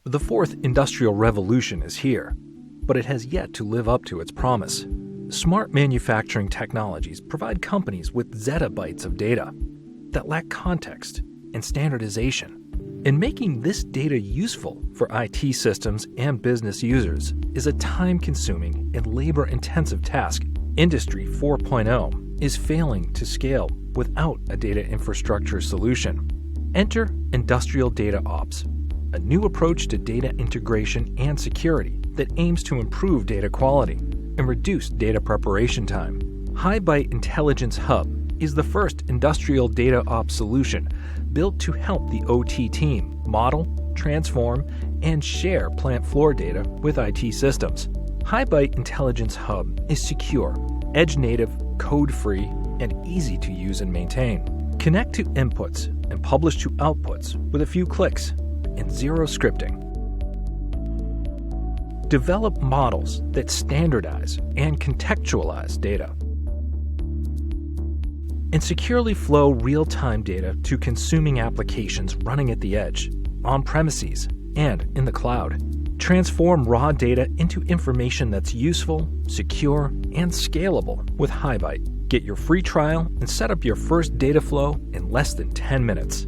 The fourth industrial revolution is here, but it has yet to live up to its promise. Smart manufacturing technologies provide companies with zettabytes of data that lack context and standardization. And making this data useful for IT systems and business users is a time-consuming and labor-intensive task. Industry 4.0 is failing to scale without a data infrastructure solution. Enter Industrial Data Ops, a new approach to data integration and security that aims to improve data quality and reduce data preparation time. Highbyte Intelligence Hub is the first industrial data ops solution built to help the OT team model, transform, and share plant floor data with IT systems. Highbyte Intelligence Hub is secure, edge-native, code-free, and easy to use and maintain. Connect to inputs and publish to outputs with a few clicks and zero scripting. Develop models that standardize and contextualize data. And securely flow real-time data to consuming applications running at the edge, on-premises, and in the cloud. Transform raw data into information that's useful, secure, and scalable with Highbyte. Get your free trial and set up your first data flow in less than 10 minutes.